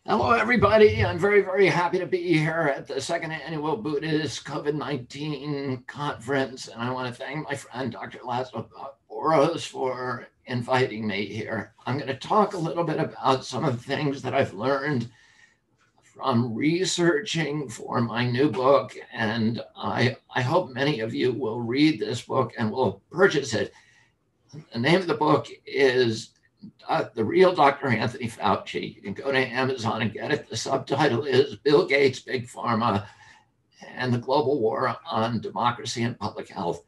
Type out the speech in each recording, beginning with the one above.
Hello, everybody. I'm very, very happy to be here at the second annual Buddhist COVID-19 conference. And I want to thank my friend, Dr. Laszlo Boros, for inviting me here. I'm going to talk a little bit about some of the things that I've learned from researching for my new book. And I hope many of you will read this book and will purchase it. The name of the book is The Real Dr. Anthony Fauci. You can go to Amazon and get it. The subtitle is Bill Gates, Big Pharma, and the Global War on Democracy and Public Health.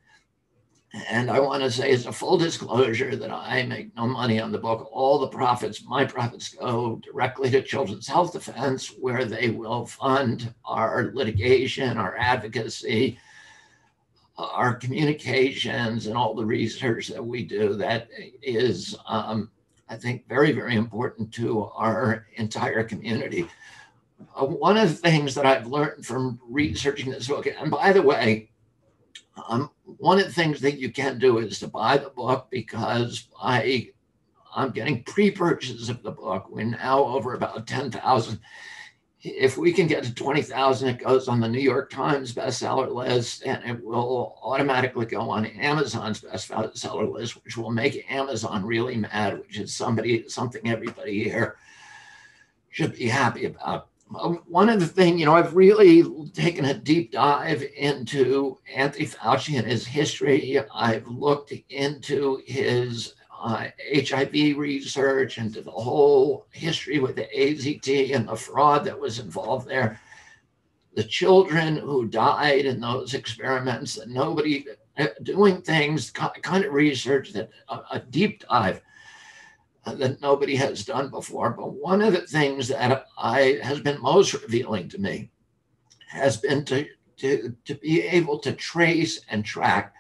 And I want to say, as a full disclosure, that I make no money on the book. All the profits, my profits, go directly to Children's Health Defense, where they will fund our litigation, our advocacy, our communications, and all the research that we do. That is, I think, very, very important to our entire community. One of the things that I've learned from researching this book, and by the way, one of the things that you can do is to buy the book, because I'm getting pre-purchases of the book. We're now over about 10,000. If we can get to 20,000, it goes on the New York Times bestseller list, and it will automatically go on Amazon's bestseller list, which will make Amazon really mad, which is something everybody here should be happy about. One of the things, I've really taken a deep dive into Anthony Fauci and his history. I've looked into his HIV research, into the whole history with the AZT and the fraud that was involved there, the children who died in those experiments, and nobody doing things, kind of research that a deep dive that nobody has done before. But one of the things that has been most revealing to me has been to be able to trace and track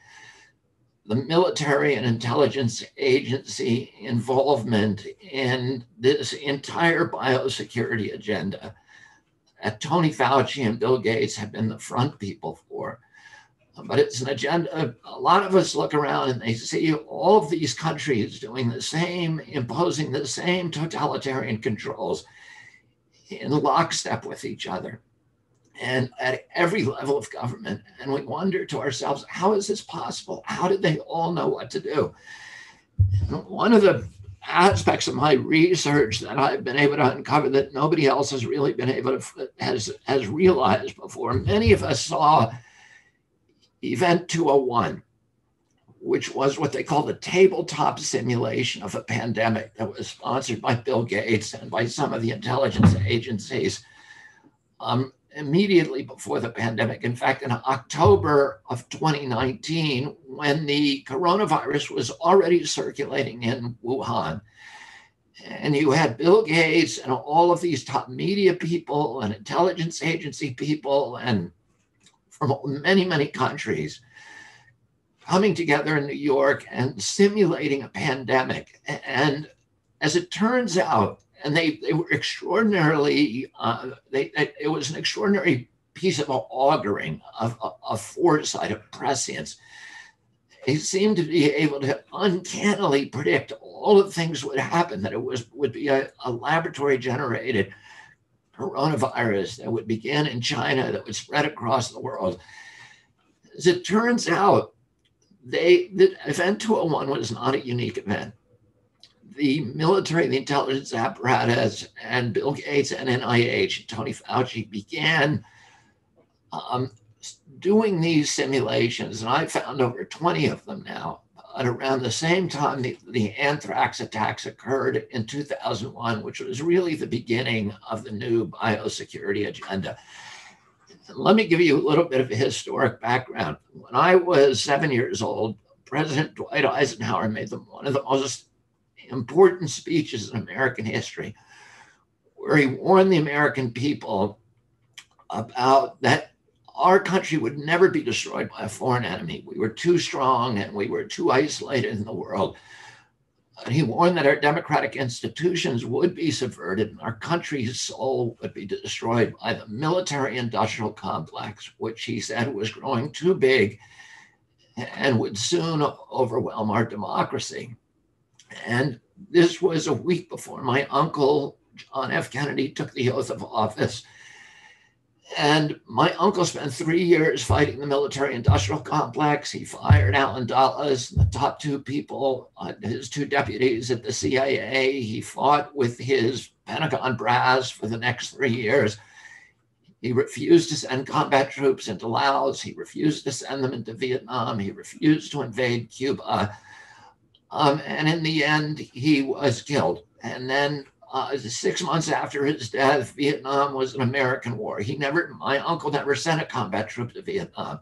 the military and intelligence agency involvement in this entire biosecurity agenda that Tony Fauci and Bill Gates have been the front people for. But it's an agenda. A lot of us look around and they see all of these countries doing the same, imposing the same totalitarian controls in lockstep with each other, and at every level of government. And we wonder to ourselves, how is this possible? How did they all know what to do? And one of the aspects of my research that I've been able to uncover that nobody else has really been able to, has realized before, many of us saw Event 201, which was what they call the tabletop simulation of a pandemic that was sponsored by Bill Gates and by some of the intelligence agencies immediately before the pandemic. In fact, in October of 2019, when the coronavirus was already circulating in Wuhan, and you had Bill Gates and all of these top media people and intelligence agency people and from many, many countries coming together in New York and simulating a pandemic. And as it turns out, and they were extraordinarily, it was an extraordinary piece of auguring, of foresight, of prescience. They seemed to be able to uncannily predict all the things would happen, that it would be a laboratory-generated coronavirus that would begin in China, that would spread across the world. As it turns out, the Event 201 was not a unique event. The military, the intelligence apparatus, and Bill Gates and NIH, Tony Fauci, began doing these simulations, and I found over 20 of them now. At around the same time, the Anthrax attacks occurred in 2001, which was really the beginning of the new biosecurity agenda. Let me give you a little bit of a historic background. When I was 7 years old, President Dwight Eisenhower made one of the most important speeches in American history, where he warned the American people about that our country would never be destroyed by a foreign enemy. We were too strong and we were too isolated in the world. And he warned that our democratic institutions would be subverted and our country's soul would be destroyed by the military-industrial complex, which he said was growing too big and would soon overwhelm our democracy. And this was a week before my uncle John F. Kennedy took the oath of office. And my uncle spent 3 years fighting the military-industrial complex. He fired Allen Dulles, the top two people, his two deputies at the CIA. He fought with his Pentagon brass for the next 3 years. He refused to send combat troops into Laos. He refused to send them into Vietnam. He refused to invade Cuba. And in the end, he was killed. And then 6 months after his death, Vietnam was an American war. My uncle never sent a combat troop to Vietnam.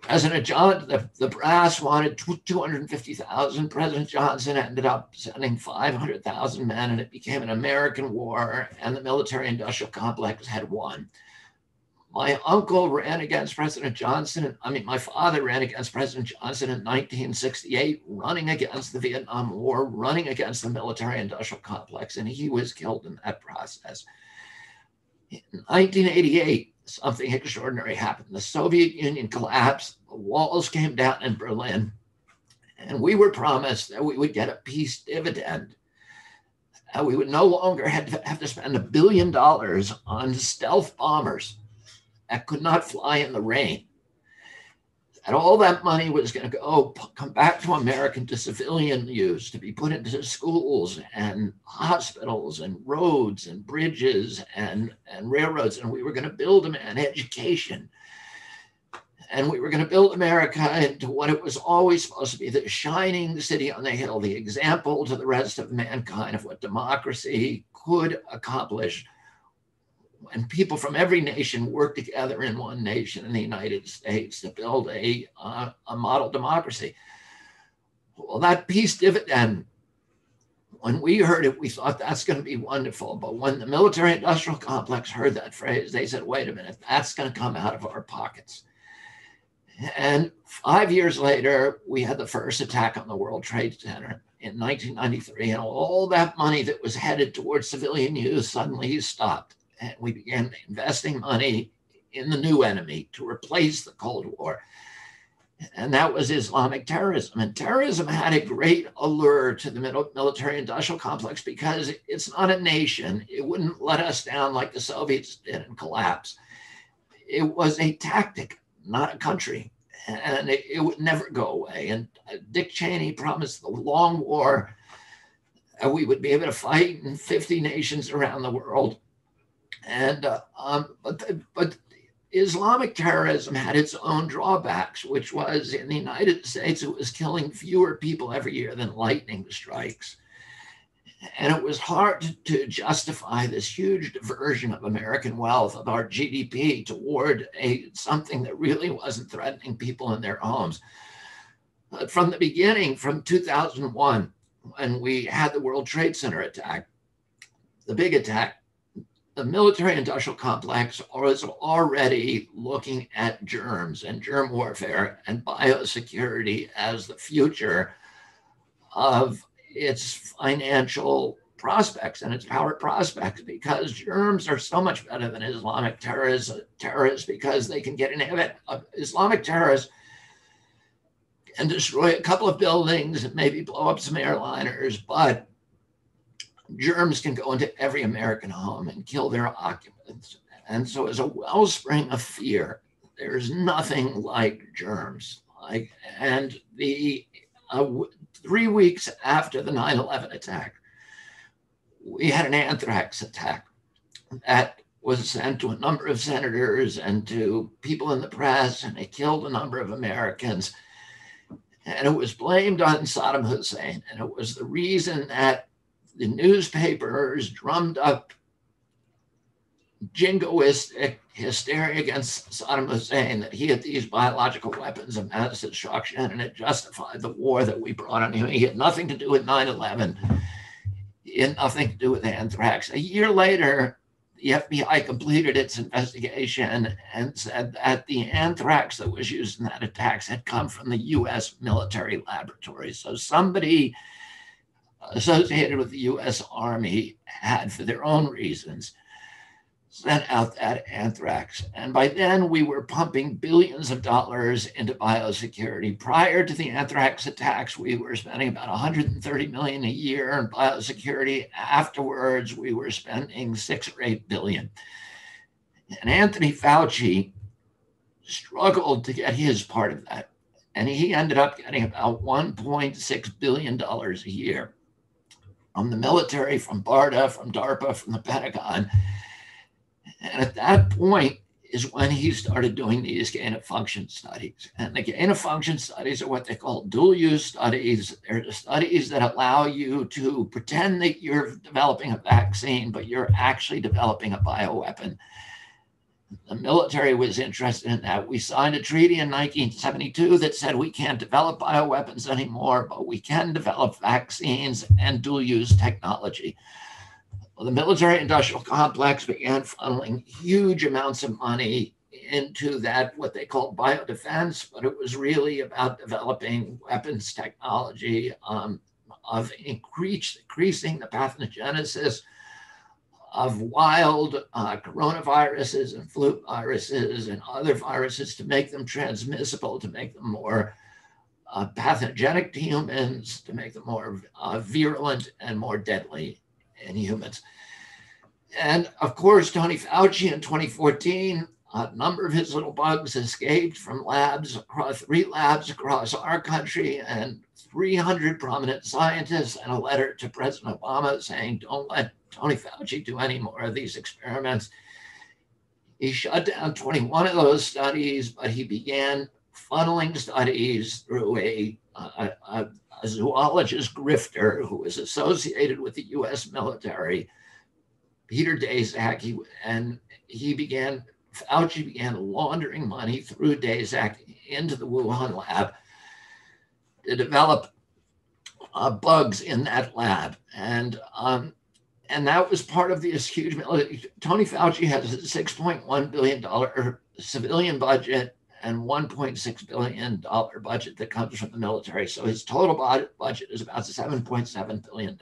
President John, the brass wanted 250,000. President Johnson ended up sending 500,000 men, and it became an American war, and the military-industrial complex had won. My uncle ran against President Johnson. My father ran against President Johnson in 1968, running against the Vietnam War, running against the military-industrial complex, and he was killed in that process. In 1988, something extraordinary happened. The Soviet Union collapsed, the walls came down in Berlin, and we were promised that we would get a peace dividend. We would no longer have to spend $1 billion on stealth bombers that could not fly in the rain. And all that money was going to come back to America to civilian use, to be put into schools and hospitals and roads and bridges and railroads. And we were going to build them in education. And we were going to build America into what it was always supposed to be, the shining city on the hill, the example to the rest of mankind of what democracy could accomplish when people from every nation work together in one nation in the United States to build a model democracy. Well, that peace dividend, when we heard it, we thought that's going to be wonderful. But when the military-industrial complex heard that phrase, they said, wait a minute, that's going to come out of our pockets. And 5 years later, we had the first attack on the World Trade Center in 1993, and all that money that was headed towards civilian use suddenly stopped. And we began investing money in the new enemy to replace the Cold War. And that was Islamic terrorism. And terrorism had a great allure to the military-industrial complex because it's not a nation. It wouldn't let us down like the Soviets did and collapse. It was a tactic, not a country. And it would never go away. And Dick Cheney promised the long war. We would be able to fight in 50 nations around the world. And but Islamic terrorism had its own drawbacks, which was in the United States, it was killing fewer people every year than lightning strikes. And it was hard to justify this huge diversion of American wealth, of our GDP, toward something that really wasn't threatening people in their homes. But from the beginning, from 2001, when we had the World Trade Center attack, the big attack, the military-industrial complex was already looking at germs and germ warfare and biosecurity as the future of its financial prospects and its power prospects, because germs are so much better than Islamic terrorists because they can get in heaven. Islamic terrorists can destroy a couple of buildings and maybe blow up some airliners, but germs can go into every American home and kill their occupants. And so as a wellspring of fear, there's nothing like germs. And the 3 weeks after the 9/11 attack, we had an anthrax attack that was sent to a number of senators and to people in the press, and it killed a number of Americans. And it was blamed on Saddam Hussein. And it was the reason that the newspapers drummed up jingoistic hysteria against Saddam Hussein, that he had these biological weapons of mass destruction, and it justified the war that we brought on him. He had nothing to do with 9/11. He had nothing to do with anthrax. A year later, the FBI completed its investigation and said that the anthrax that was used in that attack had come from the U.S. military laboratories. So somebody associated with the U.S. Army had, for their own reasons, sent out that anthrax. And by then, we were pumping billions of dollars into biosecurity. Prior to the anthrax attacks, we were spending about 130 million a year in biosecurity. Afterwards, we were spending 6 or 8 billion. And Anthony Fauci struggled to get his part of that. And he ended up getting about $1.6 billion a year from the military, from BARDA, from DARPA, from the Pentagon. And at that point is when he started doing these gain of function studies. And the gain of function studies are what they call dual use studies. They're the studies that allow you to pretend that you're developing a vaccine, but you're actually developing a bioweapon. The military was interested in that. We signed a treaty in 1972 that said we can't develop bioweapons anymore, but we can develop vaccines and dual use technology. Well, the military industrial complex began funneling huge amounts of money into that, what they called biodefense, but it was really about developing weapons technology, of increasing the pathogenesis of wild coronaviruses and flu viruses and other viruses to make them transmissible, to make them more pathogenic to humans, to make them more virulent and more deadly in humans. And of course, Tony Fauci in 2014, a number of his little bugs escaped from three labs across our country, and 300 prominent scientists and a letter to President Obama saying, don't let Tony Fauci do any more of these experiments. He shut down 21 of those studies, but he began funneling studies through a zoologist grifter who was associated with the U.S. military, Peter Daszak, Fauci began laundering money through Daszak into the Wuhan lab to develop bugs in that lab. And that was part of this huge military. Tony Fauci has a $6.1 billion civilian budget and $1.6 billion budget that comes from the military. So his total budget is about $7.7 billion.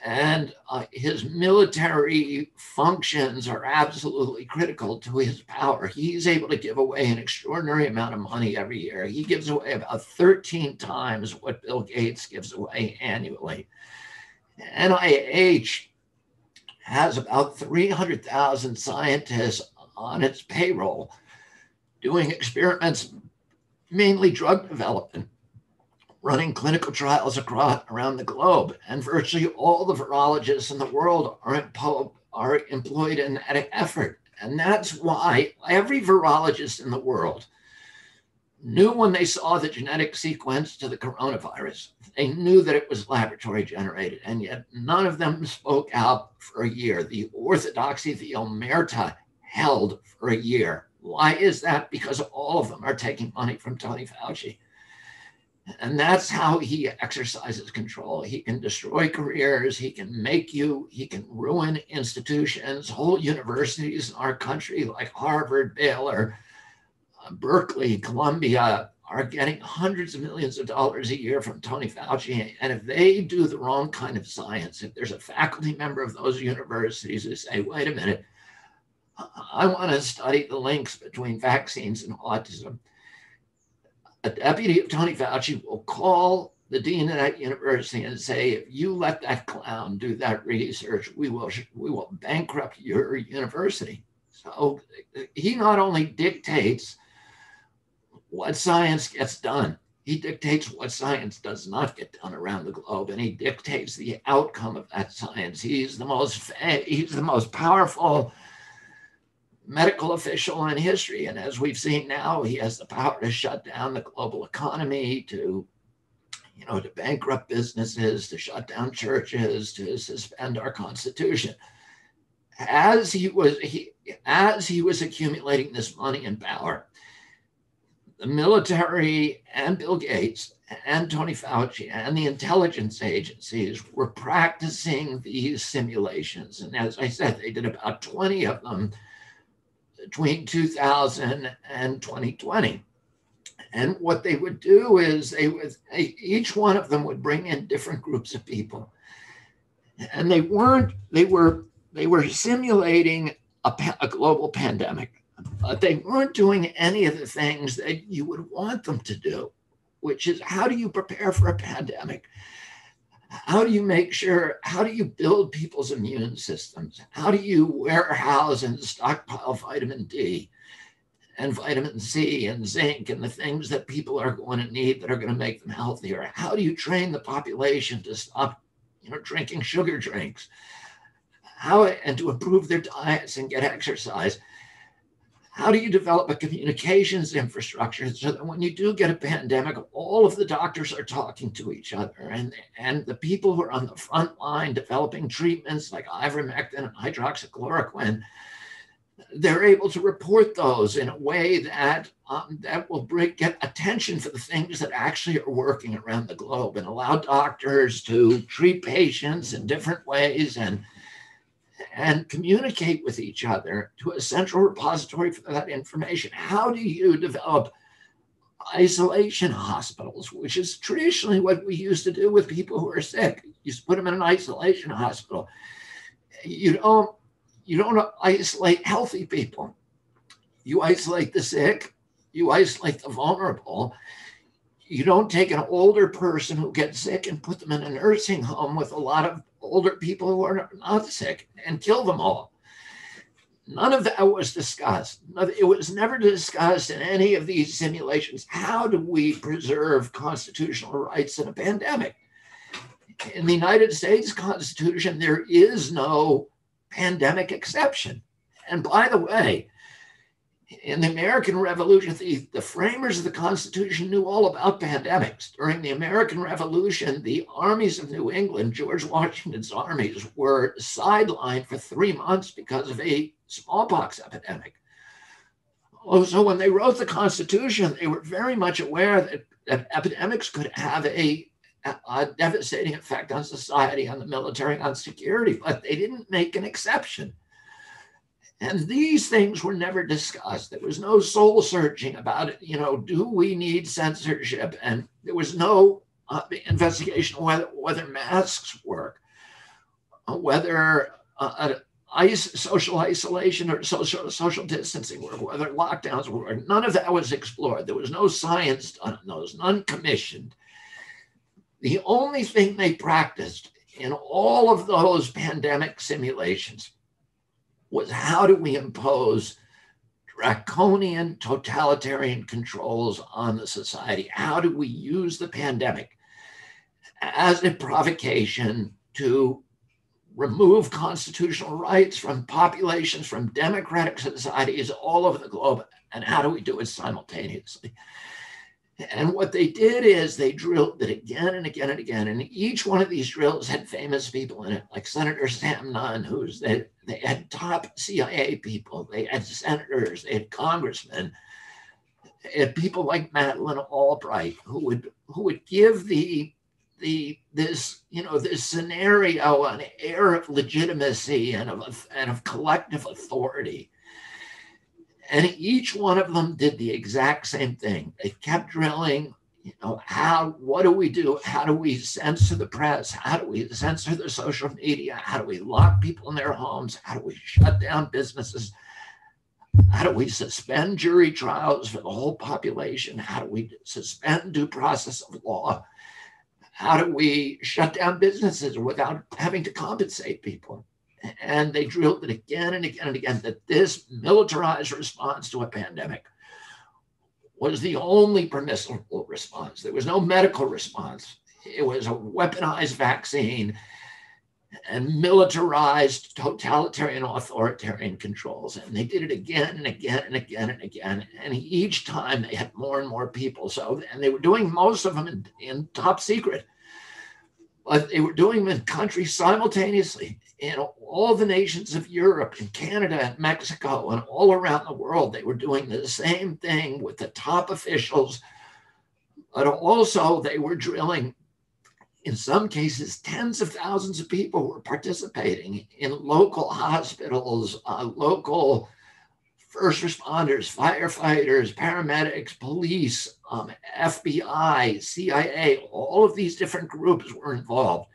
And his military functions are absolutely critical to his power. He's able to give away an extraordinary amount of money every year. He gives away about 13 times what Bill Gates gives away annually. NIH has about 300,000 scientists on its payroll doing experiments, mainly drug development, running clinical trials around the globe. And virtually all the virologists in the world are employed in that effort. And that's why every virologist in the world knew when they saw the genetic sequence to the coronavirus, they knew that it was laboratory generated, and yet none of them spoke out for a year. The orthodoxy, the omerta, held for a year. Why is that? Because all of them are taking money from Tony Fauci. And that's how he exercises control. He can destroy careers. He can ruin institutions. Whole universities in our country like Harvard, Baylor, Berkeley, Columbia are getting hundreds of millions of dollars a year from Tony Fauci. And if they do the wrong kind of science, if there's a faculty member of those universities who say, wait a minute, I want to study the links between vaccines and autism, a deputy of Tony Fauci will call the dean of that university and say, if you let that clown do that research, we will bankrupt your university. So he not only dictates what science gets done, he dictates what science does not get done around the globe, and he dictates the outcome of that science. He's the most powerful medical official in history. And as we've seen now, he has the power to shut down the global economy, to bankrupt businesses, to shut down churches, to suspend our Constitution. As he was accumulating this money and power, the military and Bill Gates and Tony Fauci and the intelligence agencies were practicing these simulations. And as I said, they did about 20 of them between 2000 and 2020. And what they would do is each one of them would bring in different groups of people. And they were they were simulating a global pandemic, but they weren't doing any of the things that you would want them to do, which is, how do you prepare for a pandemic? How do you make sure, how do you build people's immune systems? How do you warehouse and stockpile vitamin D and vitamin C and zinc and the things that people are going to need that are going to make them healthier? How do you train the population to stop, drinking sugar drinks? And to improve their diets and get exercise? How do you develop a communications infrastructure so that when you do get a pandemic, all of the doctors are talking to each other, and the people who are on the front line developing treatments like ivermectin and hydroxychloroquine, they're able to report those in a way that will get attention for the things that actually are working around the globe, and allow doctors to treat patients in different ways and communicate with each other to a central repository for that information. How do you develop isolation hospitals, which is traditionally what we used to do with people who are sick? You used to put them in an isolation hospital. You don't isolate healthy people. You isolate the sick. You isolate the vulnerable. You don't take an older person who gets sick and put them in a nursing home with a lot of older people who are not sick and kill them all. None of that was discussed. It was never discussed in any of these simulations. How do we preserve constitutional rights in a pandemic? In the United States Constitution, there is no pandemic exception. And by the way, in the American Revolution, the framers of the Constitution knew all about pandemics. During the American Revolution, the armies of New England, George Washington's armies, were sidelined for 3 months because of a smallpox epidemic. So when they wrote the Constitution, they were very much aware that epidemics could have a devastating effect on society, on the military, on security, but they didn't make an exception. And these things were never discussed. There was no soul searching about it. Do we need censorship? And there was no investigation of whether masks work, whether social isolation or social distancing work, whether lockdowns work. None of that was explored. There was no science done on those, none commissioned. The only thing they practiced in all of those pandemic simulations was, how do we impose draconian totalitarian controls on the society? How do we use the pandemic as a provocation to remove constitutional rights from populations, from democratic societies all over the globe? And how do we do it simultaneously? And what they did is they drilled it again and again and again. And each one of these drills had famous people in it, like Senator Sam Nunn, they had top CIA people, they had senators, they had congressmen, they had people like Madeleine Albright who would give this scenario an air of legitimacy and of collective authority. And each one of them did the exact same thing. They kept drilling, what do we do? How do we censor the press? How do we censor the social media? How do we lock people in their homes? How do we shut down businesses? How do we suspend jury trials for the whole population? How do we suspend due process of law? How do we shut down businesses without having to compensate people? And they drilled it again and again and again, that this militarized response to a pandemic was the only permissible response. There was no medical response. It was a weaponized vaccine and militarized totalitarian authoritarian controls. And they did it again and again and again and again. And each time they had more and more people. And they were doing most of them in top secret, but they were doing them in countries simultaneously. In all the nations of Europe and Canada and Mexico and all around the world, they were doing the same thing with the top officials, but also they were drilling, in some cases, tens of thousands of people were participating in local hospitals, local first responders, firefighters, paramedics, police, FBI, CIA, all of these different groups were involved.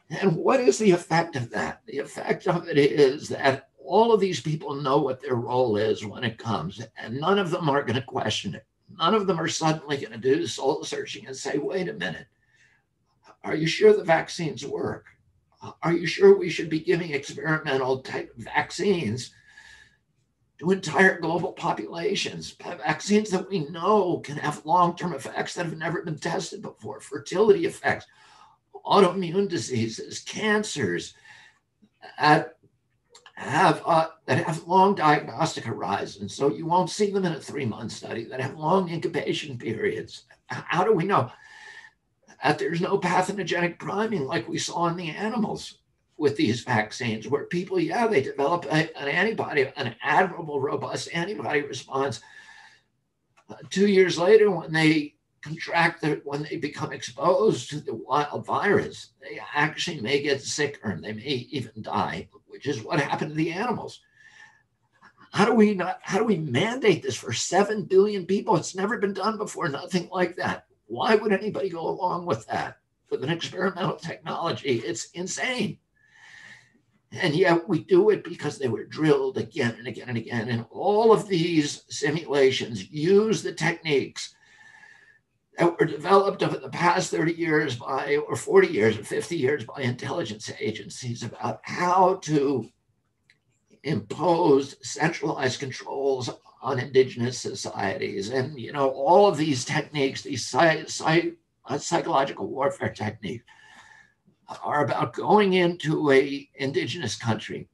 And what is the effect of that? The effect of it is that all of these people know what their role is when it comes, and none of them are going to question it. None of them are suddenly going to do soul searching and say, wait a minute, are you sure the vaccines work? Are you sure we should be giving experimental type vaccines to entire global populations? Vaccines that we know can have long-term effects that have never been tested before, fertility effects, autoimmune diseases, cancers that have long diagnostic horizons. So you won't see them in a 3-month study, that have long incubation periods. How do we know that there's no pathogenic priming like we saw in the animals with these vaccines, where people, they develop an antibody, an admirable, robust antibody response. 2 years later, when they when they become exposed to the wild virus, they actually may get sicker and they may even die, which is what happened to the animals. How do we mandate this for 7 billion people? It's never been done before, nothing like that. Why would anybody go along with that with an experimental technology? It's insane. And yet we do it because they were drilled again and again and again. And all of these simulations use the techniques that were developed over the past 30 years or 40 years or 50 years by intelligence agencies about how to impose centralized controls on indigenous societies. And, all of these techniques, these psychological warfare techniques, are about going into a indigenous country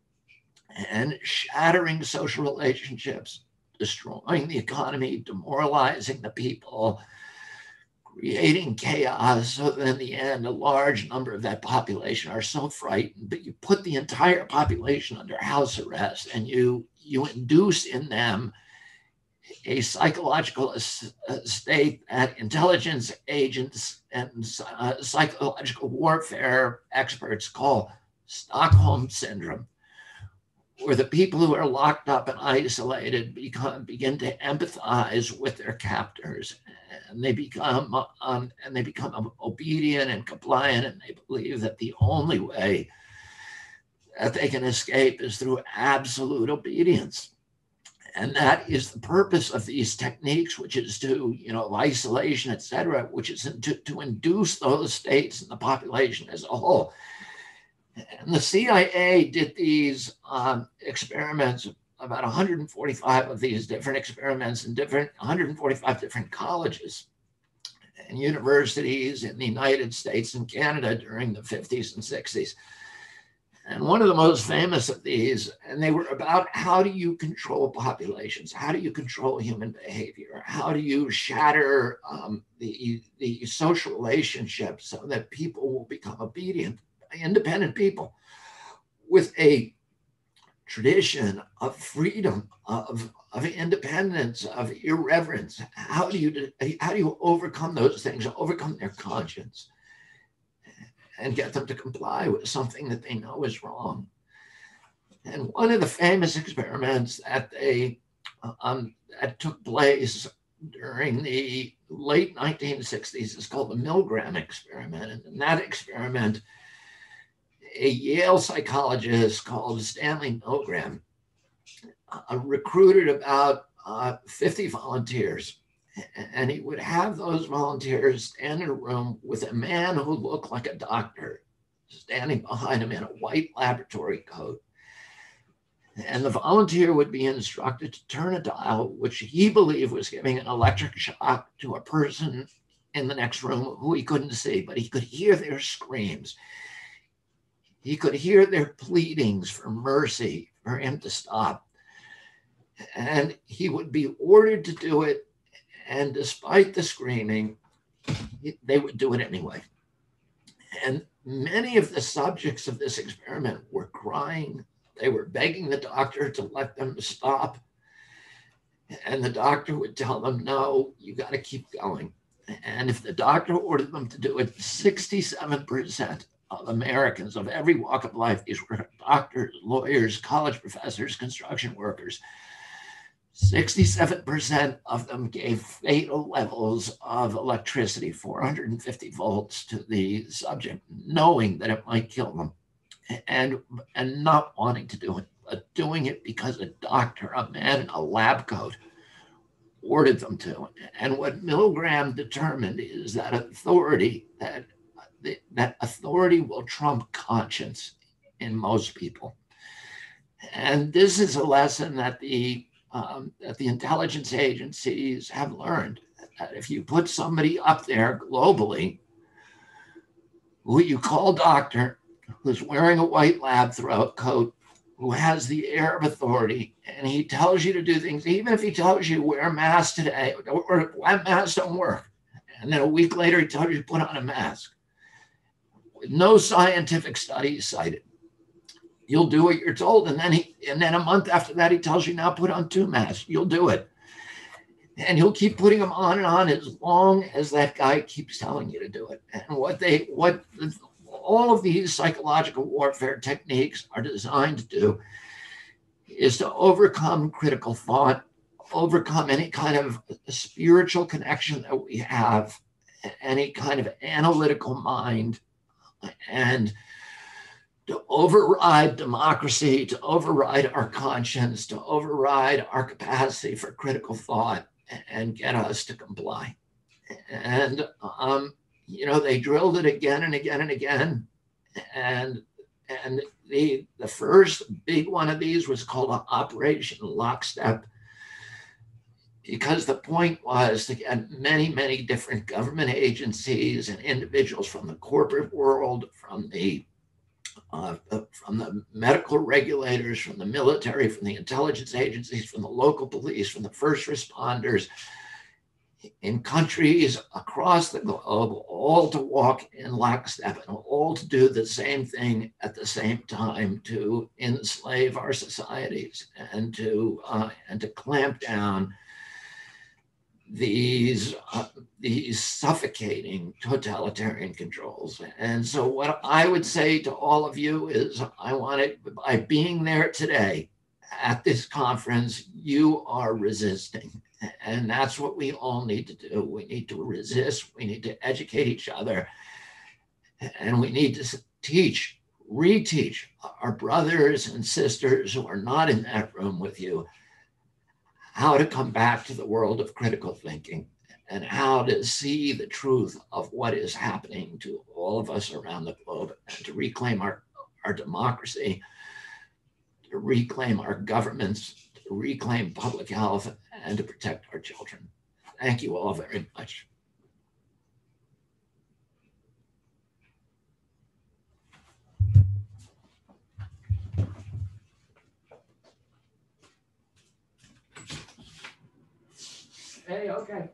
and shattering social relationships, destroying the economy, demoralizing the people, creating chaos, so that in the end, a large number of that population are so frightened, but you put the entire population under house arrest and you induce in them a psychological state that intelligence agents and psychological warfare experts call Stockholm Syndrome, where the people who are locked up and isolated begin to empathize with their captors, and they become obedient and compliant, and they believe that the only way that they can escape is through absolute obedience. And that is the purpose of these techniques, which is to, isolation, et cetera, which is to induce those states and the population as a whole. And the CIA did these experiments, about 145 of these different experiments in 145 different colleges and universities in the United States and Canada during the 50s and 60s. And one of the most famous of these, and they were about how do you control populations? How do you control human behavior? How do you shatter the social relationships so that people will become obedient, independent people with a tradition of freedom, of independence, of irreverence? How do you overcome those things, overcome their conscience, and get them to comply with something that they know is wrong? And one of the famous experiments that that took place during the late 1960s is called the Milgram Experiment. And in that experiment, a Yale psychologist called Stanley Milgram recruited about 50 volunteers. And he would have those volunteers stand in a room with a man who looked like a doctor standing behind him in a white laboratory coat. And the volunteer would be instructed to turn a dial, which he believed was giving an electric shock to a person in the next room who he couldn't see, but he could hear their screams. He could hear their pleadings for mercy, for him to stop. And he would be ordered to do it. And despite the screaming, they would do it anyway. And many of the subjects of this experiment were crying. They were begging the doctor to let them stop. And the doctor would tell them, no, you got to keep going. And if the doctor ordered them to do it, 67% of Americans of every walk of life, these were doctors, lawyers, college professors, construction workers, 67% of them gave fatal levels of electricity, 450 volts, to the subject, knowing that it might kill them, and not wanting to do it, but doing it because a doctor, a man in a lab coat, ordered them to. And what Milgram determined is that authority will trump conscience in most people. And this is a lesson that the intelligence agencies have learned. That if you put somebody up there globally who you call doctor, who's wearing a white lab coat, who has the air of authority, and he tells you to do things, even if he tells you wear a mask today, or masks don't work, and then a week later he tells you to put on a mask, with no scientific studies cited. You'll do what you're told, and then a month after that he tells you now put on 2 masks. You'll do it, and he'll keep putting them on and on as long as that guy keeps telling you to do it. And all of these psychological warfare techniques are designed to do is to overcome critical thought, overcome any kind of spiritual connection that we have, any kind of analytical mind, and to override democracy, to override our conscience, to override our capacity for critical thought, and get us to comply. And they drilled it again and again and again. And the first big one of these was called Operation Lockstep, because the point was to get many, many different government agencies and individuals from the corporate world, from the medical regulators, from the military, from the intelligence agencies, from the local police, from the first responders, in countries across the globe, all to walk in lockstep and all to do the same thing at the same time, to enslave our societies and to clamp down these suffocating totalitarian controls. And so what I would say to all of you is, by being there today at this conference, you are resisting. And that's what we all need to do. We need to resist. We need to educate each other. And we need to reteach our brothers and sisters who are not in that room with you how to come back to the world of critical thinking and how to see the truth of what is happening to all of us around the globe, and to reclaim our democracy, to reclaim our governments, to reclaim public health, and to protect our children. Thank you all very much. Hey, okay.